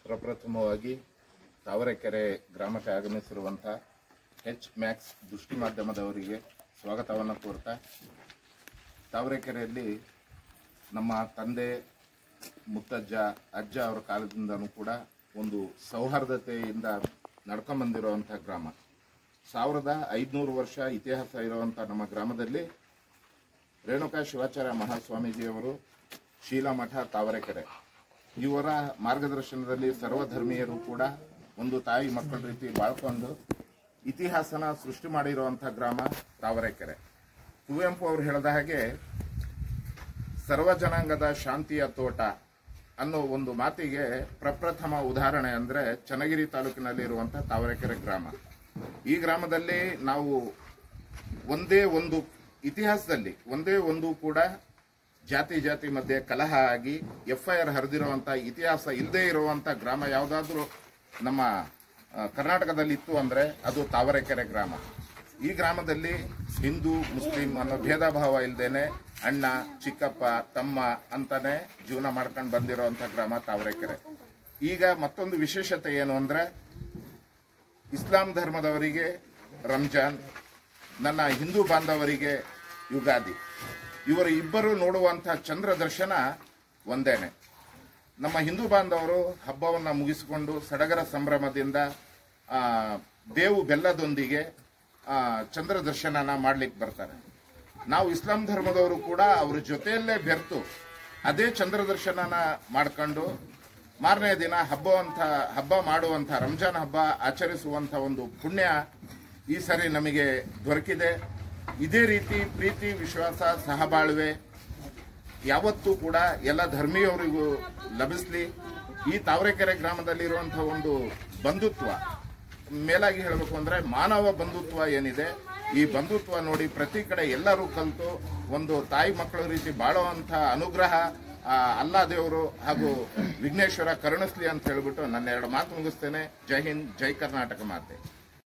ಪ್ರಪ್ರಥಮವಾಗಿ ತಾವರೆಕೆರೆ ಗ್ರಾಮಕ್ಕೆ ಆಗಮಿಸಿರುವಂತಹ H Max ದೃಷ್ಟಿ ಮಾಧ್ಯಮದವರಿಗೆ ಸ್ವಾಗತವನ್ನು ಕೋರ್ತಾ, ತಾವರೆಕೆರೆಯಲ್ಲಿ ನಮ್ಮ ತಂದೆ ಮುತ್ತಜ್ಜ ಅಜ್ಜ ಅವರ ಕಾಲದಿಂದನೂ ಕೂಡ ಒಂದು ಸೌಹಾರ್ದತೆಯಿಂದ ನಡ್ಕೊಂಡ್ಬಂದಿರುವಂಥ ಗ್ರಾಮ. 1500 ವರ್ಷ ಇತಿಹಾಸ ಇರುವಂಥ ನಮ್ಮ ಗ್ರಾಮದಲ್ಲಿ ರೇಣುಕಾ ಶಿವಾಚಾರ್ಯ ಮಹಾಸ್ವಾಮೀಜಿಯವರು ಶೀಲಾಮಠ ತಾವರೆಕೆರೆ ಇವರ ಮಾರ್ಗದರ್ಶನದಲ್ಲಿ ಸರ್ವಧರ್ಮೀಯರು ಕೂಡ ಒಂದು ತಾಯಿ ಮಕ್ಕಳ ರೀತಿ ಬಾಳ್ಕೊಂಡು ಇತಿಹಾಸನ ಸೃಷ್ಟಿ ಮಾಡಿರುವಂಥ ಗ್ರಾಮ ತಾವರೆಕೆರೆ. ಕುವೆಂಪು ಅವರು ಹೇಳಿದ ಹಾಗೆ ಸರ್ವ ಜನಾಂಗದ ಶಾಂತಿಯ ತೋಟ ಅನ್ನೋ ಒಂದು ಮಾತಿಗೆ ಪ್ರಪ್ರಥಮ ಉದಾಹರಣೆ ಅಂದ್ರೆ ಚನ್ನಗಿರಿ ತಾಲೂಕಿನಲ್ಲಿ ಇರುವಂತಹ ತಾವರೆಕೆರೆ ಗ್ರಾಮ. ಈ ಗ್ರಾಮದಲ್ಲಿ ನಾವು ಇತಿಹಾಸದಲ್ಲಿ ಒಂದೇ ಒಂದು ಕೂಡ ಜಾತಿ ಮಧ್ಯೆ ಕಲಹ ಆಗಿ FIR ಹರಿದಿರುವಂತ ಇತಿಹಾಸ ಇಲ್ಲದೆ ಇರುವಂತ ಗ್ರಾಮ ಯಾವುದಾದ್ರೂ ನಮ್ಮ ಕರ್ನಾಟಕದಲ್ಲಿ ಇತ್ತು ಅಂದ್ರೆ ಅದು ತಾವರೆಕೆರೆ ಗ್ರಾಮ. ಈ ಗ್ರಾಮದಲ್ಲಿ ಹಿಂದೂ ಮುಸ್ಲಿಂ ಅನ್ನೋ ಭೇದ ಭಾವ ಇಲ್ಲದೇನೆ ಅಣ್ಣ ಚಿಕ್ಕಪ್ಪ ತಮ್ಮ ಅಂತಾನೆ ಜೀವನ ಮಾಡ್ಕೊಂಡು ಬಂದಿರುವಂತ ಗ್ರಾಮ ತಾವರೆಕೆರೆ. ಈಗ ಮತ್ತೊಂದು ವಿಶೇಷತೆ ಏನು ಅಂದ್ರೆ, ಇಸ್ಲಾಂ ಧರ್ಮದವರಿಗೆ ರಂಜಾನ್, ನನ್ನ ಹಿಂದೂ ಬಾಂಧವರಿಗೆ ಯುಗಾದಿ. ಇವರು ಇಬ್ಬರು ನೋಡುವಂತಹ ಚಂದ್ರ ದರ್ಶನ ಒಂದೇನೆ. ನಮ್ಮ ಹಿಂದೂ ಬಾಂಧವರು ಹಬ್ಬವನ್ನ ಮುಗಿಸಿಕೊಂಡು ಸಡಗರ ಸಂಭ್ರಮದಿಂದ ಬೇವು ಬೆಲ್ಲದೊಂದಿಗೆ ಚಂದ್ರ ದರ್ಶನನ ಮಾಡ್ಲಿಕ್ಕೆ ಬರ್ತಾರೆ. ನಾವು ಇಸ್ಲಾಂ ಧರ್ಮದವರು ಕೂಡ ಅವ್ರ ಜೊತೆಯಲ್ಲೇ ಬೆರೆತು ಅದೇ ಚಂದ್ರ ದರ್ಶನನ ಮಾಡ್ಕೊಂಡು ಮಾರನೇ ದಿನ ಹಬ್ಬ ಮಾಡುವಂತ ರಂಜಾನ್ ಹಬ್ಬ ಆಚರಿಸುವಂತ ಒಂದು ಪುಣ್ಯ ಈ ಸರಿ ನಮಗೆ ದೊರಕಿದೆ. ಇದೇ ರೀತಿ ಪ್ರೀತಿ ವಿಶ್ವಾಸ ಸಹಬಾಳ್ವೆ ಯಾವತ್ತೂ ಕೂಡ ಎಲ್ಲ ಧರ್ಮೀಯವರಿಗೂ ಲಭಿಸ್ಲಿ. ಈ ತಾವರೆಕೆರೆ ಗ್ರಾಮದಲ್ಲಿರುವಂತಹ ಒಂದು ಬಂಧುತ್ವ, ಮೇಲಾಗಿ ಹೇಳಬೇಕು ಅಂದ್ರೆ ಮಾನವ ಬಂಧುತ್ವ ಏನಿದೆ, ಈ ಬಂಧುತ್ವ ನೋಡಿ ಪ್ರತಿ ಕಡೆ ಎಲ್ಲರೂ ಕಲಿತು ಒಂದು ತಾಯಿ ಮಕ್ಕಳ ರೀತಿ ಬಾಳುವಂತ ಅನುಗ್ರಹ ಅಲ್ಲಾ ದೇವರು ಹಾಗೂ ವಿಘ್ನೇಶ್ವರ ಕರುಣಿಸ್ಲಿ ಅಂತ ಹೇಳ್ಬಿಟ್ಟು ನನ್ನ 2 ಮಾತು ಮುಗಿಸ್ತೇನೆ. ಜೈ ಹಿಂದ್, ಜೈ ಕರ್ನಾಟಕ ಮಾತೆ.